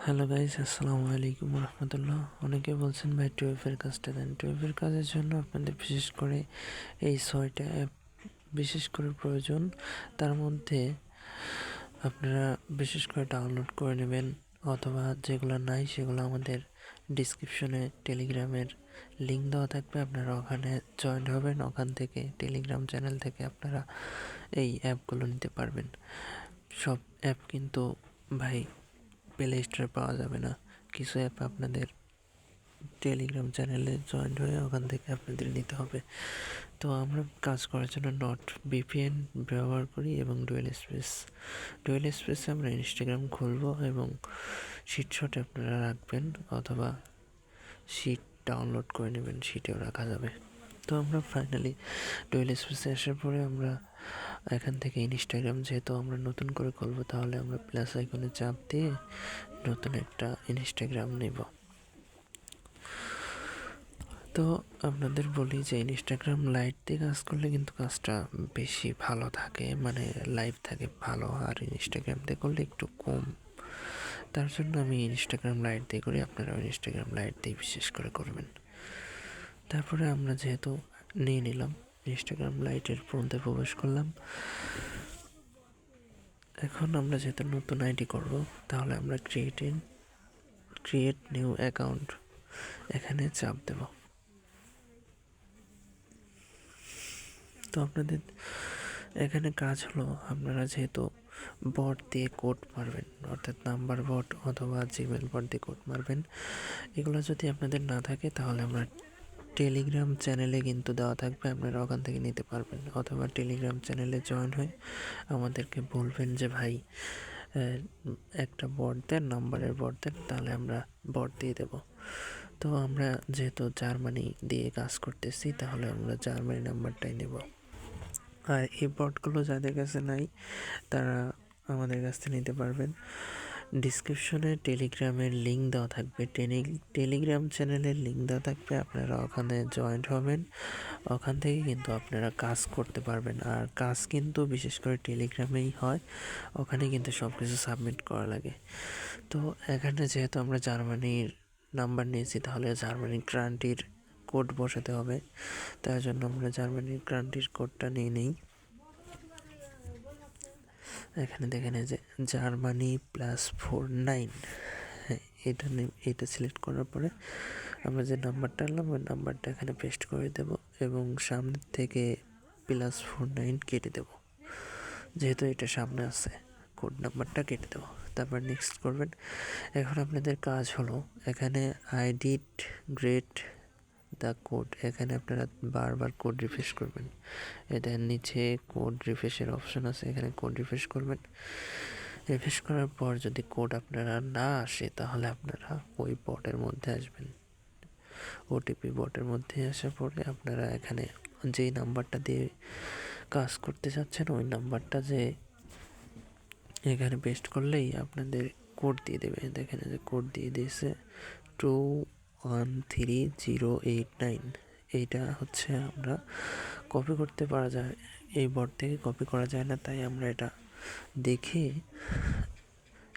Hello guys, আসসালামু আলাইকুম রহমতুল্লাহ। অনেকে বলছেন ভাই টুয়েলভের কাজটা দেন। টুয়েলভের কাজের জন্য আপনাদের বিশেষ করে এই 6টা অ্যাপ বিশেষ করে প্রয়োজন। তার মধ্যে আপনারা বিশেষ করে ডাউনলোড করে নেবেন, অথবা যেগুলো নাই সেগুলো আমাদের ডিসক্রিপশনে টেলিগ্রামের লিঙ্ক দেওয়া থাকবে, আপনারা ওখানে জয়েন হবেন। ওখান থেকে টেলিগ্রাম চ্যানেল থেকে আপনারা এই অ্যাপগুলো নিতে পারবেন। সব অ্যাপ কিন্তু ভাই প্লে স্টোরে পাওয়া যাবে না। কিছু অ্যাপ আপনাদের টেলিগ্রাম চ্যানেলে জয়েন হয়ে ওখান থেকে আপনাদের নিতে হবে। তো আমরা কাজ করার জন্য নট ভিপিএন ব্যবহার করি এবং ডুয়েল স্পেসে আমরা ইনস্টাগ্রাম খুলব এবং শট আপনারা রাখবেন, অথবা শিট ডাউনলোড করে নেবেন, শিটেও রাখা যাবে। তো আমরা ফাইনালি ডুয়েল স্পেসে আসার পরে আমরা এখান থেকে ইনস্টাগ্রাম যেহেতু আমরা নতুন করে খুলবো, তাহলে আমরা প্লাস আইকনে চাপ দিয়ে নতুন একটা ইনস্টাগ্রাম নেব। তো আপনাদের বলি যে ইনস্টাগ্রাম লাইট দিয়ে কাজ করলে কিন্তু কাজটা বেশি ভালো থাকে, মানে লাইভ থাকে ভালো, আর ইনস্টাগ্রাম দিয়ে করলে একটু কম। তার জন্য আমি ইনস্টাগ্রাম লাইট দিয়ে করি, আপনারাও ইনস্টাগ্রাম লাইট দিয়ে বিশেষ করে করবেন। তারপরে আমরা যেহেতু নিয়ে নিলাম, ইনস্টাগ্রাম লাইটের ফোনতে প্রবেশ করলাম। এখন আমরা যেহেতু নতুন আইডি করব, তাহলে আমরা ক্রিয়েট নিউ অ্যাকাউন্ট এখানে চাপ দেব। তো আপনাদের এখানে কাজ হলো, আপনারা যেহেতু বট দিয়ে কোড মারবেন, অর্থাৎ নাম্বার বট অথবা জিমেল বট দিয়ে কোড মারবেন, এগুলো যদি আপনাদের না থাকে তাহলে আমরা টেলিগ্রাম চ্যানেলে কিন্তু দেওয়া থাকবে, আপনারা ওখান থেকে নিতে পারবেন। অথবা টেলিগ্রাম চ্যানেলে জয়েন হয়ে আমাদেরকে বলবেন যে ভাই একটা বট দেন, নাম্বারের বট দেন, তাহলে আমরা বট দিয়ে দেব। তো আমরা যেহেতু জার্মানি দিয়ে কাজ করতেছি, তাহলে আমরা জার্মানি নাম্বারটাই নেব। আর এই বটগুলো যাদের কাছে নাই তারা আমাদের কাছ থেকে নিতে পারবেন। ডিসক্রিপশনে টেলিগ্রামের লিঙ্ক দেওয়া থাকবে, টেলিগ্রাম চ্যানেলের লিঙ্ক দেওয়া থাকবে, আপনারা ওখানে জয়েন্ট হবেন। ওখান থেকে কিন্তু আপনারা কাজ করতে পারবেন। আর কাজ কিন্তু বিশেষ করে টেলিগ্রামেই হয়, ওখানে কিন্তু সব কিছু সাবমিট করা লাগে। তো এখানে যেহেতু আমরা জার্মানির নাম্বার নিয়েছি, তাহলে জার্মানির কান্ট্রির কোড বসাতে হবে। তার জন্য আমরা জার্মানির কান্ট্রির কোডটা নিয়ে নিই। এখানে দেখেন যে জার্মানি +49, হ্যাঁ এটা সিলেক্ট করার পরে আমরা যে নাম্বারটা আনলাম ওই নাম্বারটা এখানে পেস্ট করে দেব এবং সামনে থেকে +49 কেটে দেব, যেহেতু এটা সামনে আছে কোড নাম্বারটা কেটে দেব। তারপর নেক্সট করবেন। এখন আপনাদের কাজ হলো এখানে আইডিট গ্রেট দ্য কোড, এখানে আপনারা বারবার কোড রিফ্রেশ করবেন। এটার নিচে কোড রিফ্রেশের অপশন আছে, এখানে কোড রিফ্রেশ করবেন। রিফ্রেশ করার পর যদি কোড আপনারা না আসে, তাহলে আপনারা ওই বটের মধ্যে আসবেন। ওটিপি বটের মধ্যে আসার পরে আপনারা এখানে যেই নাম্বারটা দিয়ে কাজ করতে চাচ্ছেন ওই নাম্বারটা যে এখানে পেস্ট করলেই আপনাদের কোড দিয়ে দেবে। দেখেন যে কোড দিয়ে দিয়েছে 213089। এইটা হচ্ছে আমরা কপি করতে পারা যায়, এই বট থেকে কপি করা যায় না, তাই আমরা এটা দেখে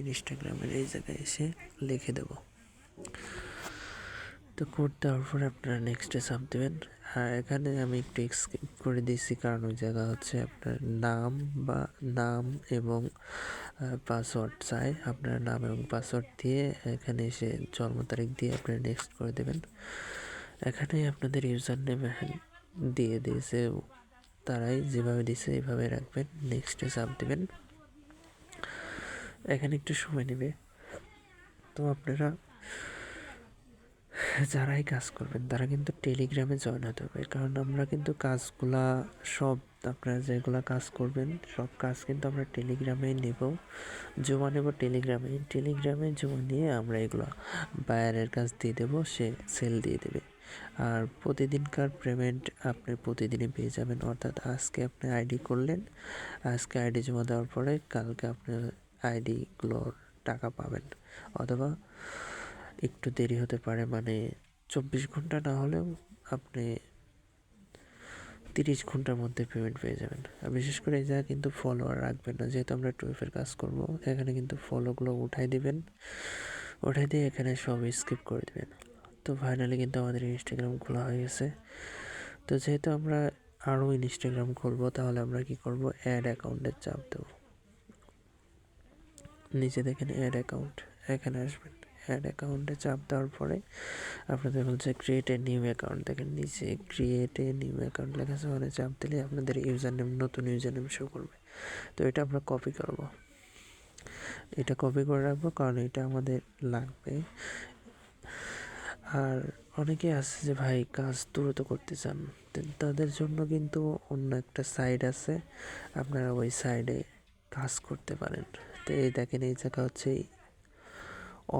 ইনস্টাগ্রামের এই জায়গায় এসে লিখে দেব। তো কোড দেওয়ার পরে আপনারা নেক্সটে চাপ দেবেন। আর এখানে আমি একটু স্কিপ করে দিয়েছি, কারণ ওই জায়গা হচ্ছে আপনার নাম এবং পাসওয়ার্ড চাই। আপনার নাম এবং পাসওয়ার্ড দিয়ে এখানে এসে জন্ম তারিখ দিয়ে আপনারা নেক্সট করে দেবেন। এখানে আপনাদের ইউজার নেম দিয়ে দিয়েছে, তারাই যেভাবে দিয়েছে এইভাবে রাখবেন, নেক্সটে চাপ দেবেন। এখানে একটু সময় নেবে। তো আপনারা যারাই কাজ করবেন তারা কিন্তু টেলিগ্রামে জয়েন হতে হবে, কারণ আমরা কিন্তু কাজগুলা সব আপনারা যেগুলা কাজ করবেন সব কাজ কিন্তু আমরা টেলিগ্রামেই জমা নেব টেলিগ্রামে জমা নিয়ে আমরা এগুলো বায়ারের কাছ দিয়ে দেবো, সে সেল দিয়ে দেবে। আর প্রতিদিনকার পেমেন্ট আপনি প্রতিদিনই পেয়ে যাবেন, অর্থাৎ আজকে আপনি আইডি করলেন, আজকে আইডি জমা দেওয়ার পরে কালকে আপনার আইডিগুলোর টাকা পাবেন, অথবা একটু দেরি হতে পারে, মানে 24 ঘন্টা না হলেও আপনি 30 ঘন্টার মধ্যে পেমেন্ট পেয়ে যাবেন। আর বিশেষ করে এই জায়গায় কিন্তু ফলোয়ার রাখবেন না, যেহেতু আমরা টুয়েলভের কাজ করব। এখানে কিন্তু ফলোগুলো উঠাই দিবেন, ওটা দিয়ে এখানে সব স্কিপ করে দেবেন। তো ফাইনালি কিন্তু আমাদের ইনস্টাগ্রাম খোলা হয়ে গেছে। তো যেহেতু আমরা আরও ইনস্টাগ্রাম খুলবো, তাহলে আমরা কি করব, অ্যাড অ্যাকাউন্টে চাপ দেবো। নিচে দেখেন অ্যাড অ্যাকাউন্ট, এখানে আসবেন। অ্যাড অ্যাকাউন্টে চাপ দেওয়ার পরে আপনাদের বলছে ক্রিয়েট এ নিউ অ্যাকাউন্ট, দেখেন নিচে ক্রিয়েট এ নিউ অ্যাকাউন্ট লেখা আছে, ওখানে চাপ দিলে আপনাদের ইউজার নেম, নতুন ইউজার নেম শো করবে। তো এটা আমরা কপি করব, এটা কপি করে রাখবো কারণ এটা আমাদের লাগবে। আর অনেকে আছে যে ভাই কাজ দ্রুত করতে চান, তাদের জন্য কিন্তু অন্য একটা সাইড আছে, আপনারা ওই সাইডে কাজ করতে পারেন। তো এই দেখেন এই জায়গা হচ্ছে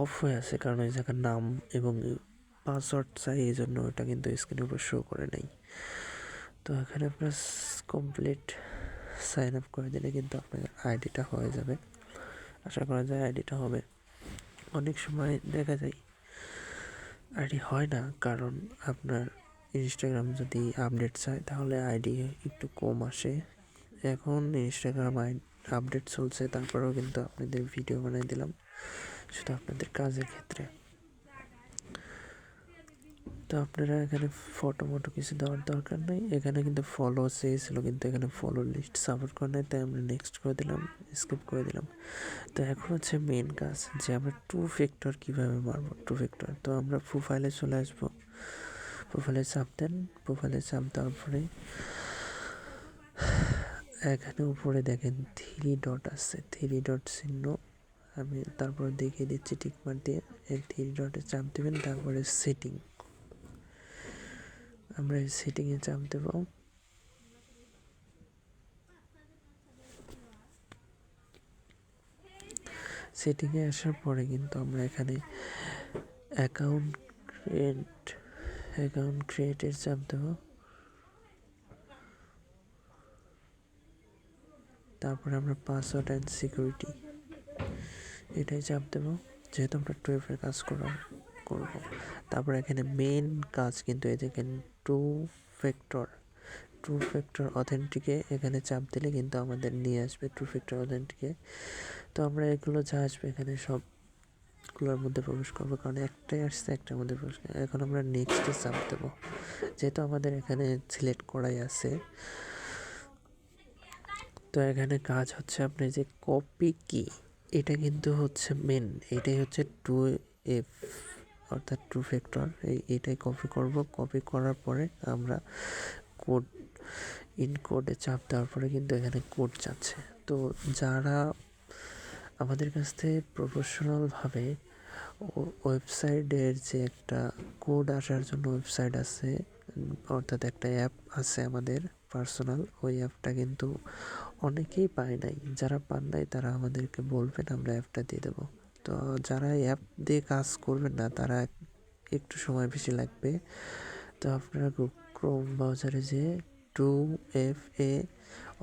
অফ হয়ে আছে, কারণ এই জায়গার নাম এবং পাসওয়ার্ড চাই, এই জন্য ওটা কিন্তু স্ক্রিনের উপর শো করে নেই। তো এখানে আপনার কমপ্লিট সাইন আপ করে দিলে কিন্তু আপনার আইডিটা হয়ে যাবে। আশা করা যায় আইডিটা হবে। অনেক সময় দেখা যায় আইডি হয় না, কারণ আপনার ইনস্টাগ্রাম যদি আপডেট চায় তাহলে আইডি একটু কম আসে। এখন ইনস্টাগ্রাম আপডেট চলছে, তারপরেও কিন্তু আপনাদের ভিডিও বানিয়ে দিলাম শুধু আপনাদের কাজের ক্ষেত্রে। তো আপনারা এখানে ফটো মটো কিছু দেওয়ার দরকার নেই, এখানে কিন্তু ফলো চেয়েছিল কিন্তু এখানে ফলো লিস্ট সাপোর্ট করে নেয়, তাই আমরা নেক্সট করে দিলাম, স্কিপ করে দিলাম। তো এখন হচ্ছে মেন কাজ যে আমরা টু ফ্যাক্টর কীভাবে মারবো। টু ফ্যাক্টর, তো আমরা প্রোফাইলে চলে আসবো, প্রোফাইলে চাপ দেন। প্রোফাইলে চাপ দেওয়ার পরে এখানে উপরে দেখেন থ্রি ডট আছে, থ্রি ডট চিহ্ন, আমি তারপর দেখিয়ে দিচ্ছি টিকমার দিয়ে। এই থ্রি ডটে চাপ দেবেন, তারপরে সেটিং, আমরা এই সেটিংয়ে চাপ দেব। সেটিংয়ে আসার পরে কিন্তু আমরা এখানে অ্যাকাউন্ট ক্রিয়েটের চাপ দেব। তারপরে আমরা পাসওয়ার্ড অ্যান্ড সিকিউরিটি এটাই চাপ দেব, যেহেতু আমরা 12 কাজ করব। তারপর এখানে মেন কাজ কিন্তু এই দেখেন টু ফ্যাক্টর অথেন্টিকে, এখানে চাপ দিলে কিন্তু আমাদের নিয়ে আসবে টু ফ্যাক্টর অথেন্টিকে। তো আমরা এগুলো যা আসবে এখানে সবগুলোর মধ্যে প্রবেশ করবো, কারণ একটাই আসছে, একটার মধ্যে প্রবেশ করবো। এখন আমরা নেক্সটে চাপ দেবো, যেহেতু আমাদের এখানে সিলেক্ট করাই আছে। তো এখানে কাজ হচ্ছে আপনার যে কপি কি, এটা কিন্তু হচ্ছে মেন, এটাই হচ্ছে 2F অর্থাৎ টু ফ্যাক্টর, এটাই কপি করব। কপি করার পরে আমরা কোড কোডে চাপ দেওয়ার পরে কিন্তু এখানে কোড যাচ্ছে। তো যারা আমাদের কাছ থেকে প্রফেশনালভাবে ওয়েবসাইটের যে একটা কোড আসার জন্য ওয়েবসাইট আছে, অর্থাৎ একটা অ্যাপ আছে আমাদের পার্সোনাল, ওই অ্যাপটা কিন্তু অনেকেই পায় নাই। যারা পান নাই তারা আমাদেরকে বলবেন, আমরা অ্যাপটা দিয়ে দেবো। তো যারা অ্যাপ দিয়ে কাজ করবেন না তারা একটু সময় বেশি লাগবে। তো আপনারা ক্রোম ব্রাউজারে যে 2FA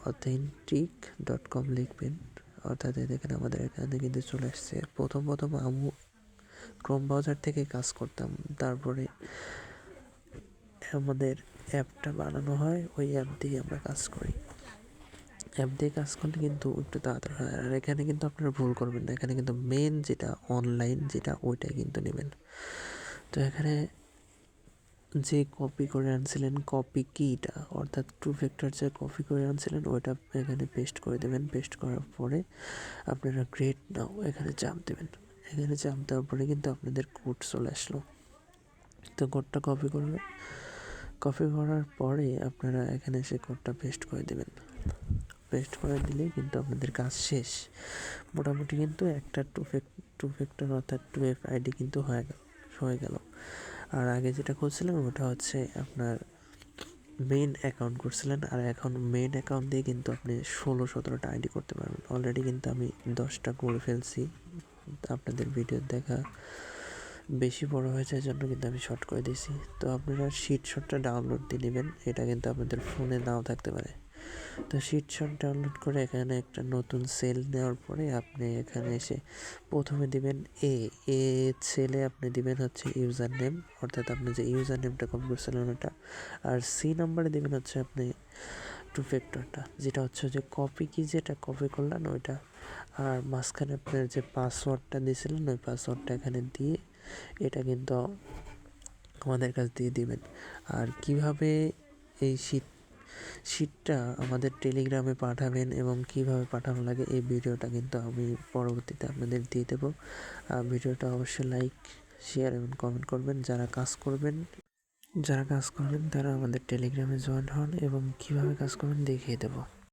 authentic.com লিখবেন, অর্থাৎ দেখেন আমাদের এখানে কিন্তু চলে আসছে। প্রথম আমি ক্রোম ব্রাউজার থেকে কাজ করতাম, তারপরে আমাদের অ্যাপটা বানানো হয়, ওই অ্যাপ দিয়ে আমরা কাজ করি। অ্যাপ দিয়ে কাজ করলে কিন্তু একটু তাড়াতাড়ি হয়। আর এখানে কিন্তু আপনারা ভুল করবেন না, এখানে কিন্তু মেন যেটা অনলাইন যেটা ওইটাই কিন্তু নেবেন। তো এখানে যে কপি করে আনছিলেন কপি কিটা, অর্থাৎ টু ফ্যাক্টর যে কপি করে আনছিলেন ওইটা এখানে পেস্ট করে দেবেন। পেস্ট করার পরে আপনারা ক্রিয়েট নাও এখানে চাপ দেবেন। এখানে চাপ দেওয়ার পরে কিন্তু আপনাদের কোড চলে আসলো। তো কোডটা কপি করবেন, কপি করার পরে আপনারা এখানে সে কোডটা পেস্ট করে দেবেন। পেস্ট করে দিলেই কিন্তু আপনাদের কাজ শেষ। মোটামুটি কিন্তু একটা টু ফ্যাক্টর অর্থাৎ 2F আইডি কিন্তু হয়ে গেল। আর আগে যেটা করছিলেন ওটা হচ্ছে আপনার মেইন অ্যাকাউন্ট করছিলেন, আর এখন মেইন অ্যাকাউন্ট দিয়ে কিন্তু আপনি 16-17টা আইডি করতে পারবেন। অলরেডি কিন্তু আমি 10টা করে ফেলছি। আপনাদের ভিডিও দেখা বেশি বড় হয়েছে, এই জন্য কিন্তু আমি শর্ট করে দিয়েছি। তো আপনারা শটটা ডাউনলোড দিয়ে নেবেন, এটা কিন্তু আপনাদের ফোনে নাও থাকতে পারে। তো শট ডাউনলোড করে এখানে একটা নতুন সেল নেওয়ার পরে আপনি এখানে এসে প্রথমে দিবেন এ সেলে আপনি দিবেন হচ্ছে ইউজার নেম, অর্থাৎ আপনি যে ইউজার নেমটা কপি করছিলেন ওটা। আর সি নাম্বারে দিবেন হচ্ছে আপনি টু ফ্যাক্টরটা, যেটা হচ্ছে যে কপি কি, যেটা কপি করলেন ওইটা, আর মাঝখানে আপনার যে পাসওয়ার্ডটা দিয়েছিলেন ওই পাসওয়ার্ডটা এখানে দিয়ে এটা কিন্তু আমাদের কাছে দিয়ে দিবেন। আর কিভাবে এই শিটটা আমাদের টেলিগ্রামে পাঠাবেন এবং কিভাবে পাঠানো লাগে এই ভিডিওটা কিন্তু আমি পরবর্তীতে আপনাদের দিয়ে দেবো। ভিডিওটা অবশ্যই লাইক, শেয়ার এবং কমেন্ট করবেন। যারা কাজ করবেন তারা আমাদের টেলিগ্রামে জয়েন হন এবং কিভাবে কাজ করবেন দেখিয়ে দেবো।